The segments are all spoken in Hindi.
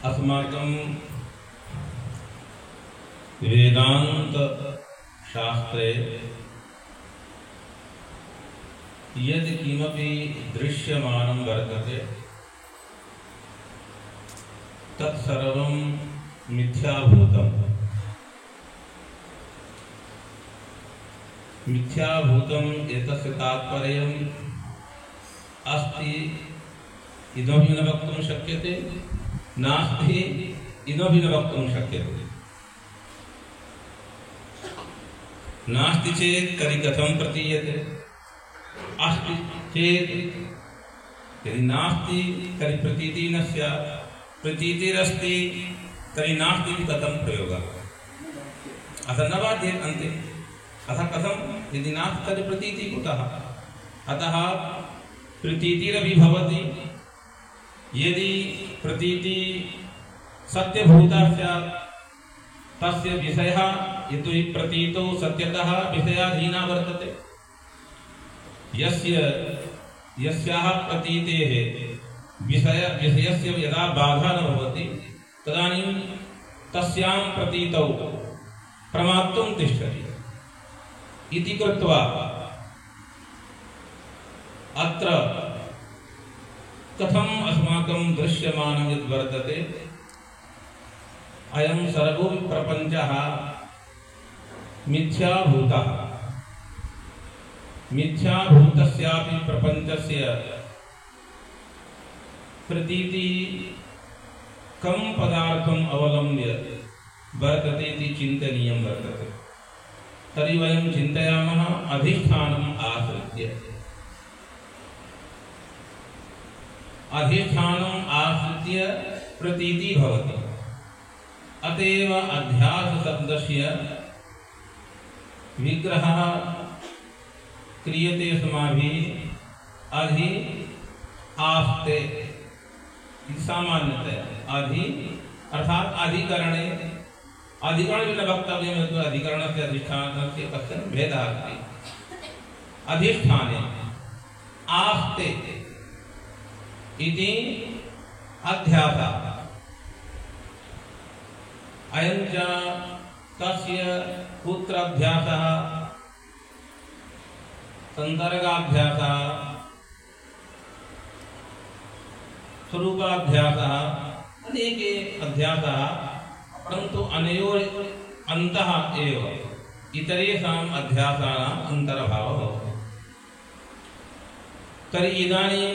अस्माकं वेदांत शास्त्रे यदि किमपि दृश्यमानं वर्तते तत्सर्वं मिथ्याभूतम्। मिथ्याभूतम् एतस्य तात्पर्यम् अस्ति इदमपि न वक्तुं शक्यते, नास्ति इदमपि न वक्तुं शक्यते। नास्ति चेत् तर्हि कथं प्रतीयते, अस्ति चेत् यदि नास्ति तर्हि प्रतीतिः न स्यात्, प्रतीतिरस्ति तर्हि नास्ति इति कथं प्रयोगः? अतः न बाध्येत अन्ते। अतः कथं यदि नास्ति तर्हि प्रतीतिः कुतः? अतः प्रतीतिरपि भवति। यदि प्रतीतिः सत्यभूता स्यात् तस्य विषयः यतोहि प्रतीतो सत्यतः विषयाधीना वर्तते। यस्याः प्रतीतेः विषयस्य यदा बाधा न भवति तदानीं तस्यां प्रतीतौ प्रमात्तुं तिष्ठति इति कृत्वा अत्र कथम् अस्माकं दृश्यमानं यद् वर्तते अयं सर्वो प्रपञ्चः मिथ्याभूतः। मिथ्याभूतस्यापि प्रपञ्चस्य प्रतीति कं पदार्थम् अवलम्ब्य वर्तते इति चिन्तनीयं वर्तते। तर्हि वयं चिन्तयामः अधिष्ठानम् आश्रित्य। अधिष्ठानम् आश्रित्य प्रतीति भवति। अतएव अध्यास शब्दस्य विग्रहः क्रियते अस्माभिः अधि आस्ते सामान्यतया। अधि अर्थात अधिकरणे, अधिकरण न वक्तव्यं अधिकरणस्य अधिष्ठानस्य कश्चन भेदः अस्ति। अधिष्ठाने आस्ते इति अध्यासः। अयं च तस्य पुत्राध्यासः, संसर्गाध्यासः, स्वरूपाध्यासः, अनेके अध्यासः, परन्तु अनयोः अन्तः एव इतरेषाम् अध्यासानाम् अन्तर्भावः भवति। तर्हि इदानीं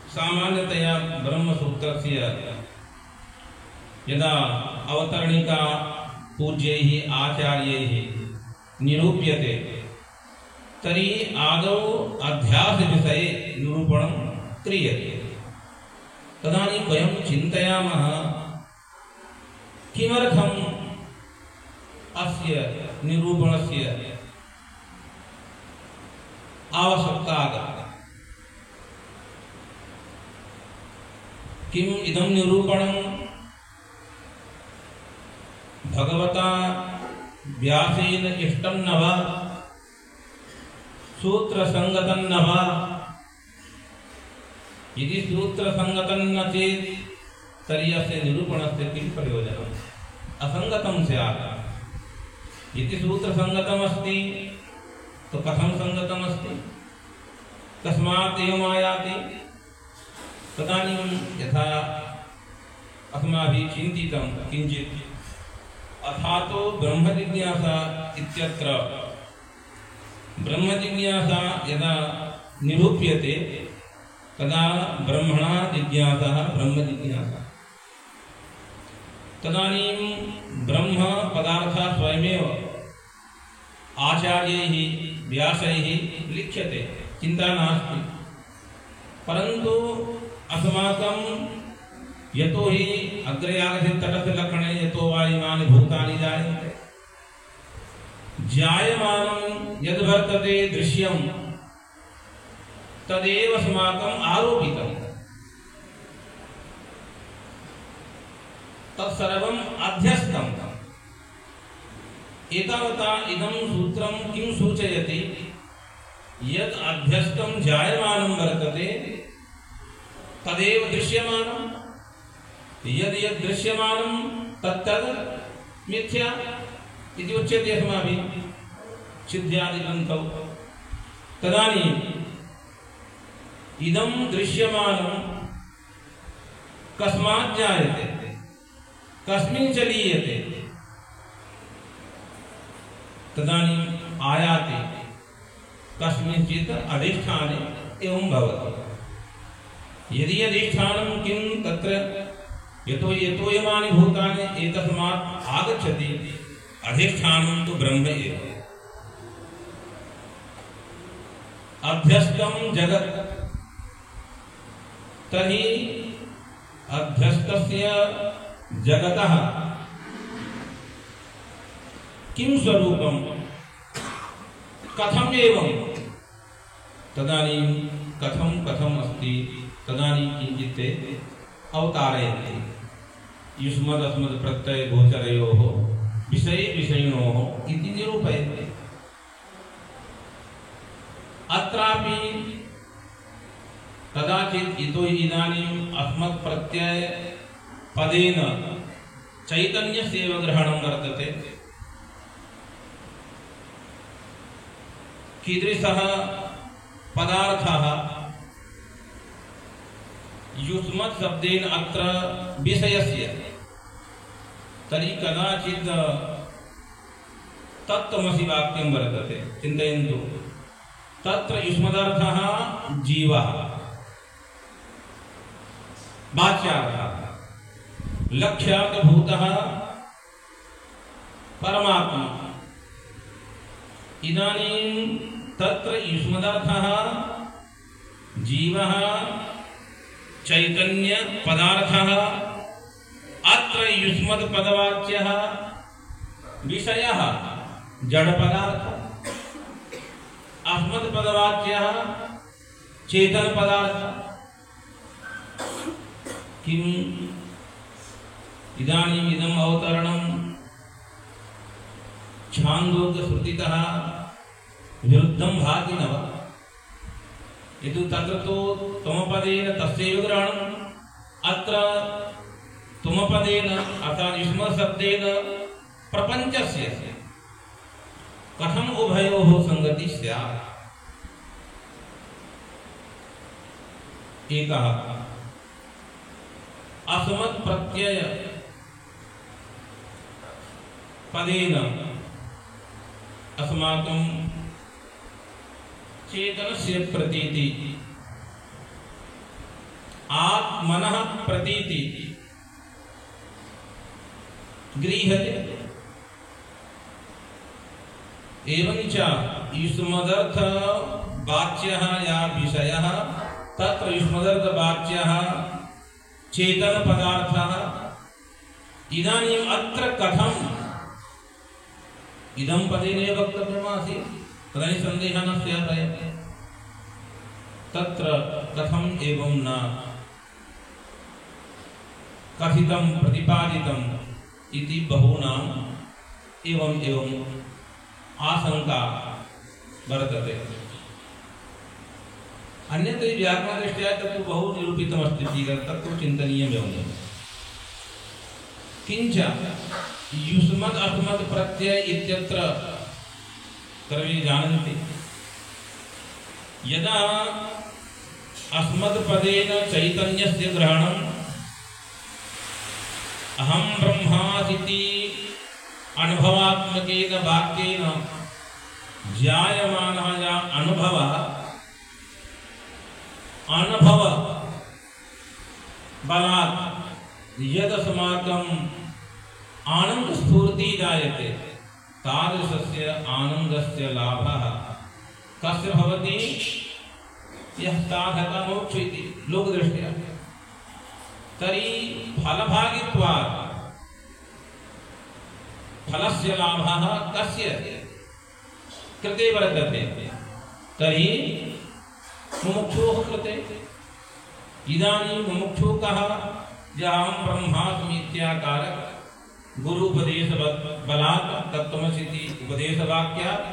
सामान्यतया ब्रह्मसूत्रस्य यदा अवतरणिका पूज्यैः आचार्यैः निरूप्यते तर्हि आदौ अध्यासविषये निरूपणं क्रियते। तदानीं वयं चिन्तयामः किमर्थम् अस्य निरूपणस्य आवश्यकता आगता। किम् इदं निरूपणं भगवता व्यासेन इष्टं न वा, सूत्रसंगतं न वा? यदि सूत्रसंगतं न चेत् तर्हि अस्य निरूपणस्य किं प्रयोजनम्? असंगतं स्यात्। यदि सूत्रसंगतमस्ति तो कथं संगतमस्ति? तस्मात् एवम् आयाति। तदानीं यथा अस्माभिः चिन्तितं किञ्चित्, अथातो ब्रह्मजिज्ञासा इत्यत्र ब्रह्मजिज्ञासा यदा निरूप्यते तदा ब्रह्मणा जिज्ञासः ब्रह्मजिज्ञासा। तदानीं ब्रह्म पदार्थः स्वयमेव आचार्यैः व्यासैः लिख्यते, चिन्ता नास्ति। परन्तु अस्माकं यतो हि अग्रे आगच्छति तटस्थ लक्षणे यतो वा इमानि भूतानि जायन्ते, जायमानं यद् वर्तते दृश्यं तदेव अस्माकम् आरोपितम्। तत्सर्वम् अध्यस्तम्। एतावता इदं सूत्रं किं सूचयति? यद् अध्यस्तं जायमानं वर्तते तदेव दृश्यमानं। यद् यद् दृश्यमानं तत्तद् मिथ्या इति उच्यते अस्माभिः सिद्ध्यादिग्रन्थौ। तदानीम् इदं दृश्यमानं कस्मात् जायते, कस्मिन् च लीयते, तदानीम् आयाति कस्मिंश्चित् अधिष्ठाने एवं भवति। यदि अधिष्ठानं किं तत्र यतो यतोयमानि भूतानि एतस्मात् आगच्छति, अधिष्ठानं तु ब्रह्म एव। अभ्यस्तं जगत्, तर्हि अभ्यस्तस्य जगतः किं स्वरूपं, कथम् एवं, तदानीं कथम् अस्ति, तदानीं किञ्चित् ते अवतारयन्ति। युष्मदस्मद् प्रत्यय गोचरयोः विषये विषयिणोः इति निरूपयन्ति। अत्रापि कदाचित् इतो इदानीम् अस्मत् प्रत्यय पदेन चैतन्यस्यैव ग्रहणं वर्तते। कीदृशः पदार्थः युष्मत् शब्देन अत्र विषयस्य, तर्हि कदाचित् तत्त्वमसि वाक्यं वर्तते। चिन्तयन्तु, तत्र युष्मदर्थः जीवः, वाच्यार्थः, लक्ष्यार्थभूतः परमात्मा। इदानीं तत्र युष्मदर्थः जीवः चैतन्य पदार्थः, अत्र युष्मद् पदवाच्यः विषयः जड़ पदार्थ, अस्मद् पदवाच्यः चेतन पदार्थ। किम् इदानीम् इदम् अवतरणं छान्दोग्यश्रुतितः विरुद्धं भाति न वा? यदि तत्र तो त्वमपदेन तस्यैव ग्रहणम्, अत्र त्वमपदेन अर्थात् युष्मद् शब्देन प्रपञ्चस्य कथम् उभयोः संगति स्यात्? एकः अस्मत् प्रत्यय पदेन अस्माकं चेतनस्य प्रतीति, आत्मनः प्रतीति गृह्यते। एवञ्च युष्मदर्थ वाच्यः या विषयः, तत्र युष्मदर्थ वाच्यः चेतन पदार्थः। इदानीम् अत्र कथम् इदं पदेन वक्तव्यमासीत्, तदानीं सन्देहः न स्यात्। तत्र कथम् एवं न कथितं प्रतिपादितम् इति बहूनाम् एवं आशंका वर्तते। अन्यथा व्याकरणदृष्ट्या तत्तु बहु निरूपितमस्ति, तत्तु चिन्तनीयमेव। किञ्च युष्मद् अस्मद् प्रत्यय इत्यत्र सर्वे जानन्ति, यदा अस्मद् पदेन चैतन्यस्य ग्रहणम् अहं ब्रह्मास्मि अनुभवात्मकेन वाक्येन जायमानः या अनुभवः, अनुभव बलात् यदस्माकं आनन्दस्फूर्तिः जायते, तादृशस्य आनन्दस्य लाभः कस्य भवति? यः साधकः मोक्ष इति लोकदृष्ट्या। तर्हि फलभागित्वात् फलस्य लाभः कस्य कृते वर्तते? तर्हि मुमुक्षोः कृते। इदानीं मुमुक्षुः कः? अहं ब्रह्मास्मि इत्याकारक गुरुपदेश बलात् तत्त्वमसीति उपदेशवाक्यात्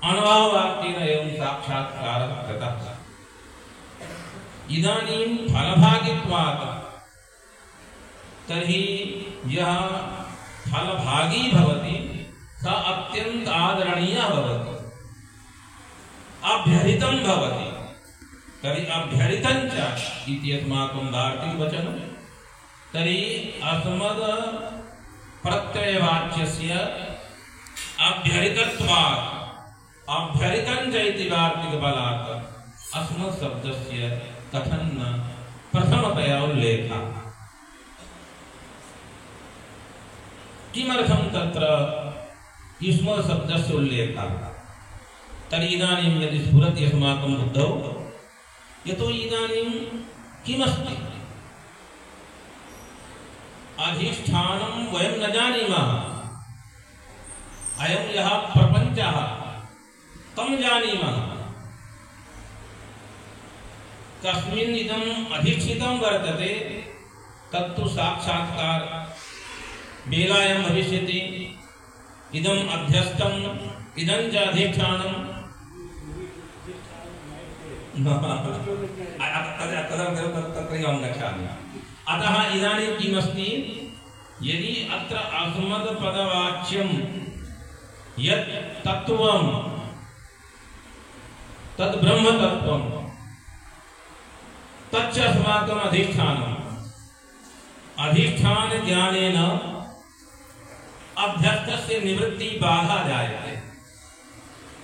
अनुभववाक्येन एवं साक्षात्कारः कृतः। इदानीं फलभागित्वात् तर्हि यः फलभागी भवति स अत्यंत आदरणीयः भवति, अभ्यर्थितं भवति। तर्हि अभ्यर्थितं च इति अस्माकं वार्तिकवचनं। तर्हि अस्मद् प्रत्ययवाच्यस्य अभ्यर्थितत्वात् अभ्यर्थितं च इति वार्तिकबलात् अस्मत् शब्दस्य कथं न प्रथमतया उल्लेखः। किमर्थं तत्र युष्मत् शब्दस्य उल्लेखः? तर्हि इदानीं यदि स्फुरति अस्माकं बुद्धौ, यतो इदानीं किमस्ति अधिष्ठानं वयं न जानीमः। अयं यः प्रपञ्चः तं जानीमः, कस्मिन् इदम् अधिष्ठितं वर्तते तत्तु साक्षात्कार वेलायां भविष्यति। इदम् अध्यस्थम् इदं च अधिष्ठानं तत्रैव गच्छामि। अतः इदानीं किमस्ति, यदि अत्र अस्मद्पदवाच्यं यत् तत्त्वं तद् ब्रह्मतत्त्वं तच्च अस्माकम् अधिष्ठानम्, अधिष्ठान ज्ञानेन अभ्यस्तस्य निवृत्ति बाधा जायते।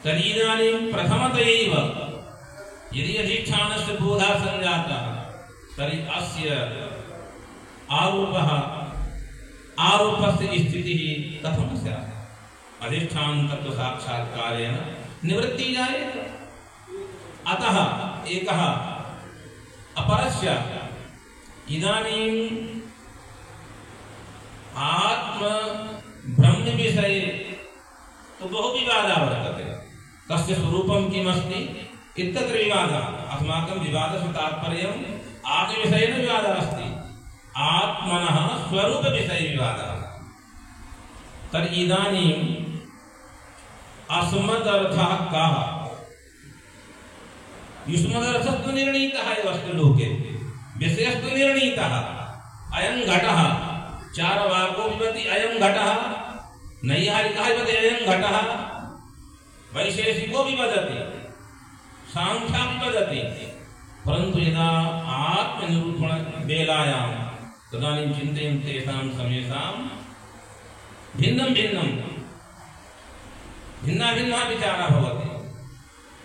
तर्हि इदानीं प्रथमतयैव यदि अधिष्ठानस्य बोधः सञ्जातः तर्हि अस्य आरोपस्य स्थितिः कथं स्यात्? अधिष्ठान तत्त्व साक्षात्कारेण निवृत्ति जायते। अतः एकः अपरस्य इदानीं आत्म ब्रह्म विषये तो बहु विवादः वर्तते। तस्य स्वरूपं किमस्ति इत्यत्र विवादः। अस्माकं विवादस्य तात्पर्यम् आत्मविषयेन विवादः अस्ति, आत्मनः स्वरूपविषये विवादः। तर्हि इदानीम् अस्मदर्थः कः? युष्मदर्थस्तु निर्णीतः एव अस्ति लोके, विषयस्तु निर्णीतः। अयं घटः, चार्वाको विवदति अयं घटः, नैयायिकः विवदति अयं घटः, वैशेषिको विवदति, सांख्या विवदति। परन्तु यदा आत्मनिरूपण वेलायां तदानीं चिन्तयन् तेषां समेषां भिन्नं भिन्नं भिन्ना भिन्ना विचारः भवति।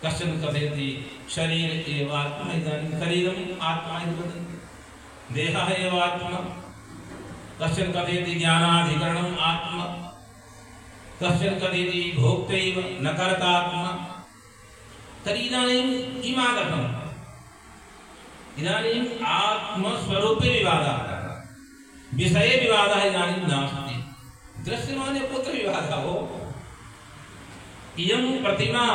कश्चन कथयति शरीर एव आत्मा, इदानीं शरीरम् आत्मा इति वदन्ति, देहः एव आत्मा। कश्चन कथयति ज्ञानाधिकरणम् आत्मा, कश्चन कथयति भोक्तैव न कर्तात्मा। तर्हि इदानीं किमागतम्? इदानीम् आत्मस्वरूपे विवादः, विषये विवादः इदानीं नास्ति। दृश्यमाने कुत्र विवादः हो? इयं प्रतिमा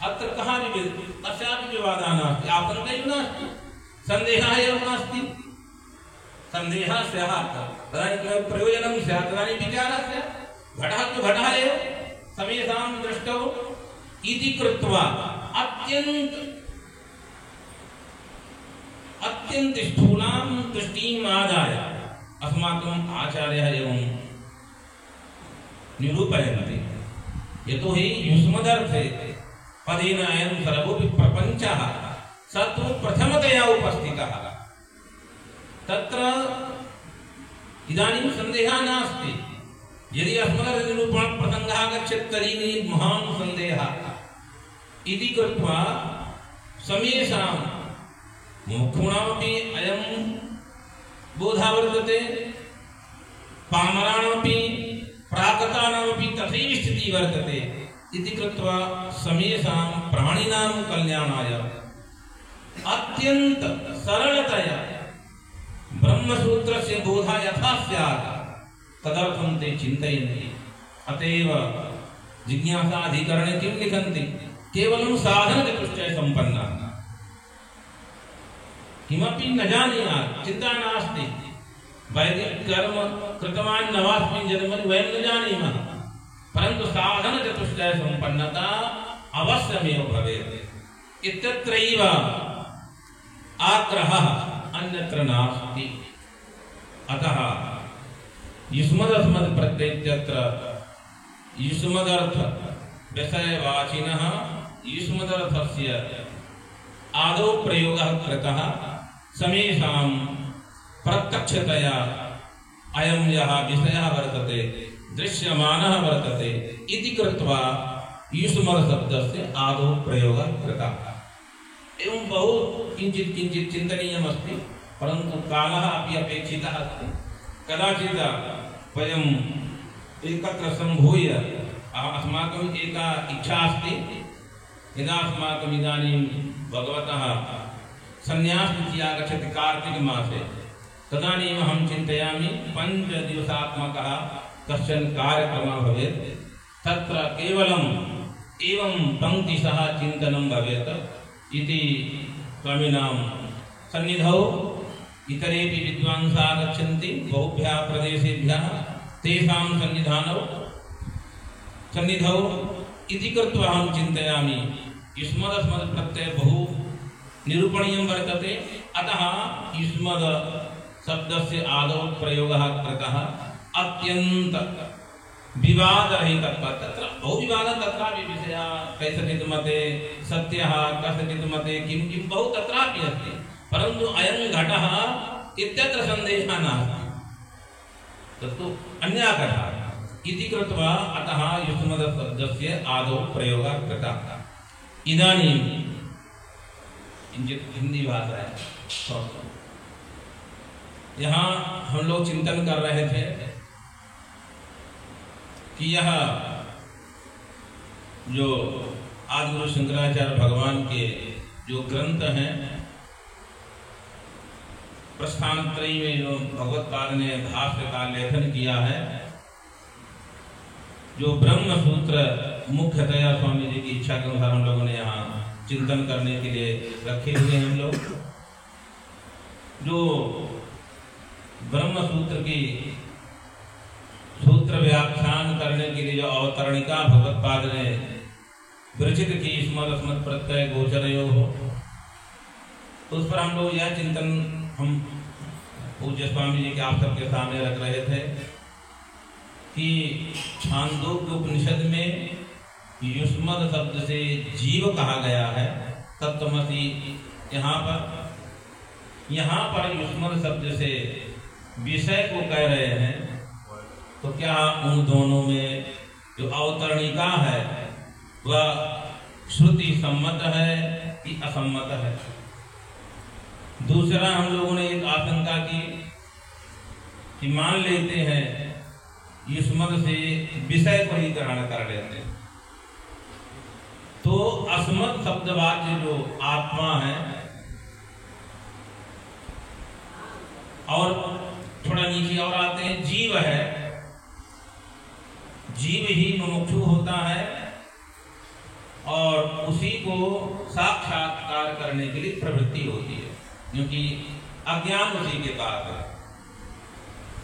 अत्र कः विवदति? कस्यापि विवादः नास्ति, आपन्नैव नास्ति, सन्देहः एव नास्ति। सन्देहः स्यात् तदानीं प्रयोजनं स्यात्, तदानीं विचारः स्यात्। घटः तु घटः एव समेषां दृष्टौ इति कृत्वा अत्यन्त स्थूलां दृष्टिम् आदाय अस्माकम् आचार्यः एवं निरूपयन्ति। यतोहि युष्मदर्थे पदेन अयं सर्वोऽपि प्रपञ्चः स तु प्रथमतया उपस्थितः। तत्र इदानीं सन्देहः नास्ति। यदि अस्मदर्थनिरूपण प्रसङ्गः आगच्छेत् तर्हि महान् सन्देहः इति कृत्वा समेषां मुमुक्षूणामपि अयं बोधः वर्तते, पामराणामपि प्राकृतानामपि तथैव स्थितिः वर्तते इति कृत्वा समेषां प्राणिनां कल्याणाय अत्यन्त सरलतया ब्रह्मसूत्रस्य बोधः यथा स्यात् तदर्थं ते चिन्तयन्ति। अतएव जिज्ञासाधिकरणे किं लिखन्ति? केवलं साधनचतुष्टयसम्पन्नः, किमपि न जानीयात्, चिन्ता नास्ति। वैदिककर्म कृतवान् नवास्मिन् जन्मनि वयं न जानीमः, परन्तु साधनचतुष्टयसम्पन्नता अवश्यमेव भवेत् इत्यत्रैव आग्रहः, अन्यत्र नास्ति। अतः युष्मदस्मत् प्रत्ययत्र युष्मदर्थ विषयवाचिनः युष्मदर्थस्य आदौ प्रयोगः कृतः समेषां प्रत्यक्षतया अयं यः विषयः वर्तते दृश्यमानः वर्तते इति कृत्वा युष्मद् शब्दस्य आदौ प्रयोगः कृतः। एवं बहु किञ्चित् चिन्तनीयमस्ति, परन्तु कालः अपि अपेक्षितः अस्ति। कदाचित् वयम् एकत्र सम्भूय अस्माकम् एका इच्छा अस्ति, यदा अस्माकम् इदानीं भगवतः सन्न्यासतिथि आगच्छति कार्तिकमासे, तदानीम् अहं चिन्तयामि 5 दिवसात्मकः कश्चन कार्यक्रमः भवेत्। तत्र केवलम् एवं पङ्क्तिशः चिन्तनं भवेत् इति स्वामिनां सन्निधौ इतरेपि विद्वांसाः आगच्छन्ति बहुभ्यः प्रदेशेभ्यः, तेषां सन्निधौ इति कृत्वा अहं चिन्तयामि युष्मदस्मत् प्रत्यय बहु निरूपणीयं वर्तते। अतः युष्मद् शब्दस्य आदौ प्रयोगः कृतः अत्यन्त विवादरहितत्वात्। तत्र बहु विवादः, तत्रापि विषयः कैसचित् मते सत्यः, कस्यचित् मते किं किं बहु तत्रापि अस्ति, परन्तु अयं घटः इत्यत्र सन्देहः नास्ति, तत्तु अन्या घटः इति कृत्वा अतः युष्मद् शब्दस्य आदौ प्रयोगः कृतः। इदानीं किंचित हिंदी भाषा है, यहाँ हम लोग चिंतन कर रहे थे कि यह जो आदिगुरु शंकराचार्य भगवान के जो ग्रंथ हैं, प्रस्थानत्रयी में जो भगवत्पाद ने भाष्य का लेखन किया है, जो ब्रह्म सूत्र मुख्यतया स्वामी जी की इच्छा के अनुसार हम लोगों ने यहाँ चिंतन करने के लिए रखे हुए हैं। हम लोग जो ब्रह्म सूत्र की सूत्र व्याख्यान करने के लिए जो अवतरणिका भगवत्पाद ने विरचित की युष्मदस्मत् प्रत्यय गोचरयोः हो, उस पर हम लोग यह चिंतन हम पूज्य स्वामी जी के आप सबके सामने रख रहे थे कि छांदोग्य उपनिषद में युष्मद् शब्द से जीव कहा गया है, तत्त्वमसि। यहाँ पर युष्मद् शब्द से विषय को कह रहे हैं, तो क्या उन दोनों में जो अवतरणिका है वह श्रुति सम्मत है कि असम्मत है? दूसरा, हम लोगों ने एक आशंका की कि मान लेते हैं युष्मद् से विषय को ही ग्रहण कर लेते हैं, तो अस्मत् शब्दवाच्य जो आत्मा है, और थोड़ा नीचे और आते हैं जीव है, जीव ही मुमुक्षु होता है और उसी को साक्षात्कार करने के लिए प्रवृत्ति होती है, क्योंकि अज्ञान उसी के पास है।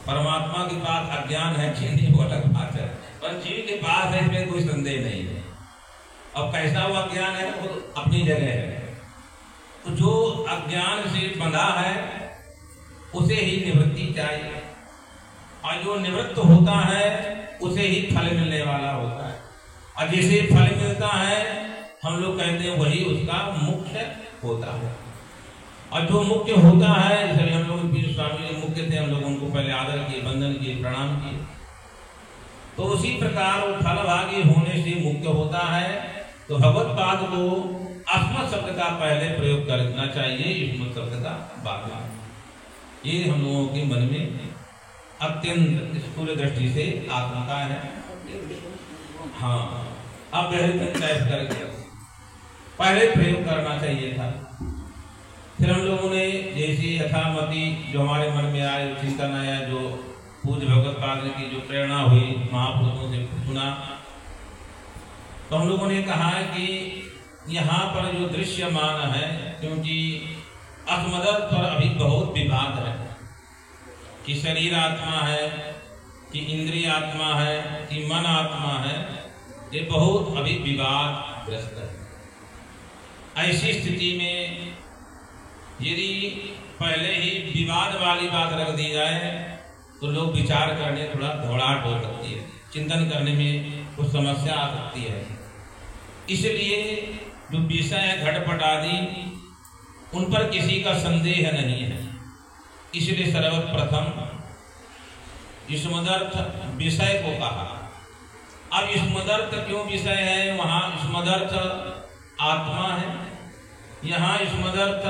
परमात्मा के पास अज्ञान है कि नहीं वो अलग बात है, पर जीव के पास है, इसमें कोई संदेह नहीं है। अब कैसा वो अज्ञान है वो अपनी जगह है, तो जो अज्ञान से बंधा है उसे ही निवृत्ति चाहिए, और जो निवृत्त होता है उसे ही फल मिलने वाला होता है, और जिसे फल मिलता है हम लोग कहते हैं वही उसका मुख्य होता है। और जो मुख्य होता है, जैसे हम लोग पीर स्वामी जी मुख्य थे, हम लोग उनको पहले आदर किए, वंदन किए, प्रणाम किए, तो उसी प्रकार वो फलभागी होने से मुख्य होता है। तो भगवत्पाद को अस्मत् शब्द का पहले प्रयोग करना चाहिए, युष्मद् शब्द का बाद में। ये हम लोगों के मन में अत्यंत स्थूल दृष्टि से आशंका है। हाँ, अब करके पहले प्रयोग करना चाहिए था। फिर हम लोगों ने जैसी यथामति जो हमारे मन में आए, चिंतन आया, जो पूज्य भगवत्पाद की जो प्रेरणा हुई, महापुरुषों से सुना, तो हम लोगों ने कहा कि यहाँ पर जो दृश्यमान है, क्योंकि अस्मदर्थ पर अभी बहुत विवाद है कि शरीर आत्मा है कि इंद्रिय आत्मा है कि मन आत्मा है, ये बहुत अभी विवादग्रस्त है। ऐसी स्थिति में यदि पहले ही विवाद वाली बात रख दी जाए तो लोग विचार करने थोड़ा घबराहट हो सकती है, चिंतन करने में कुछ समस्या आ सकती है। इसलिए जो विषय है घटपट आदि उन पर किसी का संदेह नहीं है। इसलिए सर्वप्रथम युष्मदर्थ विषय को कहा। अब युष्मदर्थ क्यों विषय है? वहां युष्मदर्थ आत्मा है, यहाँ युष्मदर्थ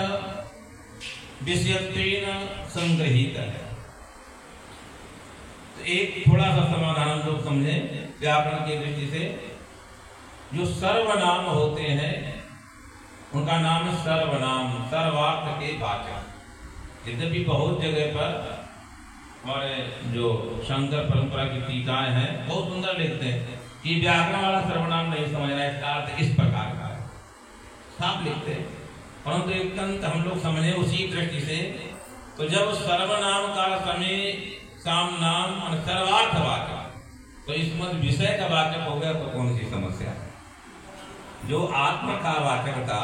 विषयत्वेन संग्रहित है। तो एक थोड़ा सा समाधान हम लोग समझे व्याकरण की दृष्टि से। जो सर्वनाम होते हैं उनका नाम है सर्वनाम, सर्वार्थ के वाचक। यद्यपि बहुत जगह पर हमारे जो शंकर परंपरा की टीकाएं हैं बहुत सुंदर लिखते हैं कि व्याकरण वाला सर्वनाम नहीं समझ रहा है, इसका अर्थ इस प्रकार का है, साफ लिखते हैं। परंतु एक हम लोग समझे उसी दृष्टि से। तो जब सर्वनाम का समय साम नाम और सर्वार्थ वाचक, तो इसमें विषय का वाचक हो गया तो कौन सी समस्या है? जो आत्मा का वाचक था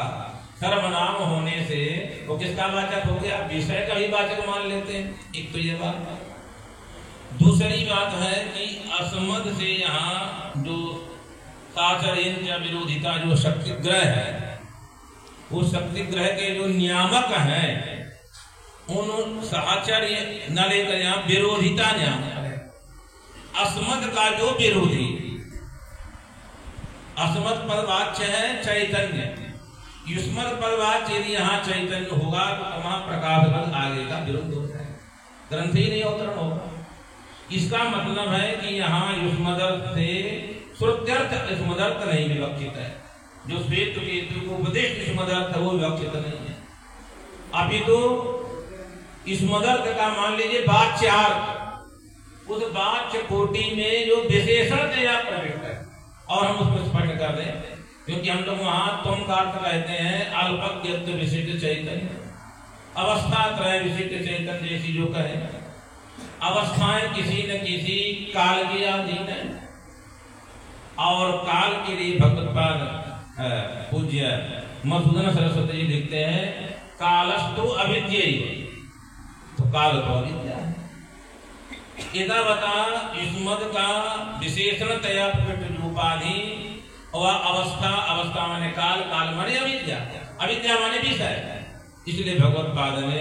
सर्वनाम होने से वो किसका वाचक हो गया? विषय का ही वाचक मान लेते हैं। एक तो ये बात। दूसरी बात है कि असमद से यहाँ जो साचर्यन या विरोधिता जो शक्तिग्रह है, वो शक्तिग्रह के जो नियामक हैं उन साचर्य न लेकर यहाँ विरोधिता नियामक है। असमद का जो विरोधी, असमद पदवाच्य है चैतन्य, युष्मद पदवाच्य यदि यहाँ चैतन्य होगा तो वहां प्रकाश बल आगे का विरुद्ध होता है, ग्रंथ ही नहीं अवतरण होगा। इसका मतलब है कि यहाँ युष्मदर्थ से श्रुत्यर्थ युष्मदर्थ नहीं विवक्षित है। जो श्वेत केतु को उपदेश युष्मदर्थ है वो विवक्षित नहीं है। अभी तो युष्मदर्थ का मान लीजिए वाच्यार्थ, उस वाच्य कोटि में जो विशेषण तया प्रविष्ट है, और हम उसको स्पष्ट कर दें क्योंकि हम लोग वहां तुम का अर्थ कहते हैं अल्पज्ञत्व विशिष्ट चैतन्य, अवस्था त्रय विशिष्ट चैतन्य जैसी जो कहे। अवस्थाएं किसी न किसी काल के अधीन है, और काल के लिए भगवत्पाद पूज्य मधुसूदन सरस्वती जी लिखते हैं कालस्तु अविद्या, तो काल तो अविद्या है। इधर बता युष्मद का विशेषण तया प्रकट उपाधि और अवस्था, अवस्था माने काल, काल माने अविद्या, अविद्या माने विषय। इसलिए भगवत्पाद ने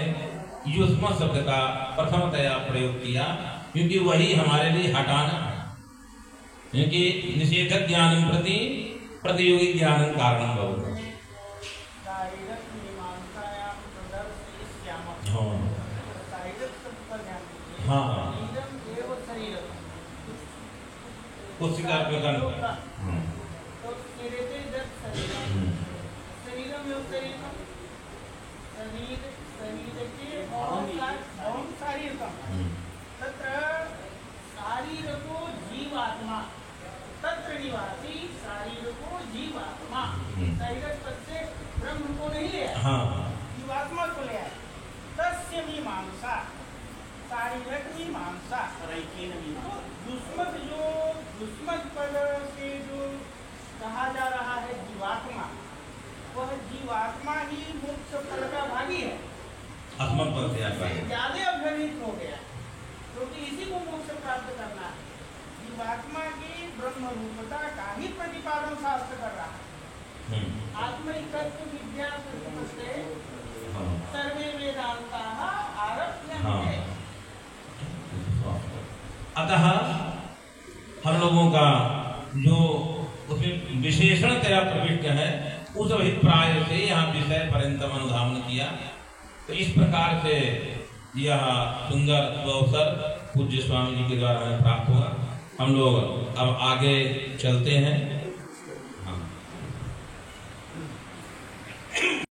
युष्म शब्द का प्रथमतया प्रयोग किया क्योंकि वही हमारे लिए हटाना है, क्योंकि निषेधक ज्ञान प्रति प्रतियोगी ज्ञान कारण बहुत है। हाँ कोशिका शारीरको जीवात्मा तत्र निवासी शारीरको जीवात्मा, शरीर से ब्रह्म को नहीं लिया, जीवात्मा को लिया। तस्य मीमांसा शारीरक मीमांसा, दुष्मत जो दुष्मत पद से जो कहा जा रहा है जीवात्मा, वह जीवात्मा ही मोक्ष फल का भागी है। ज्यादा अभ्रमित हो गया क्योंकि इसी को मोक्ष प्राप्त करना है। जीवात्मा की ब्रह्म रूपता का ही प्रतिपादन शास्त्र कर रहा है। आत्मैकत्व विद्या से सर्वे वेदांताः आरभ्यन्ते। अतः हम लोगों का जो उसमें विशेषणतया प्रविष्ट है उस अभिप्राय से यहाँ विषय पर्यंतम अनुधावन किया। तो इस प्रकार से यह सुंदर अवसर पूज्य स्वामी जी के द्वारा हमें प्राप्त हुआ। हम लोग अब आगे चलते हैं।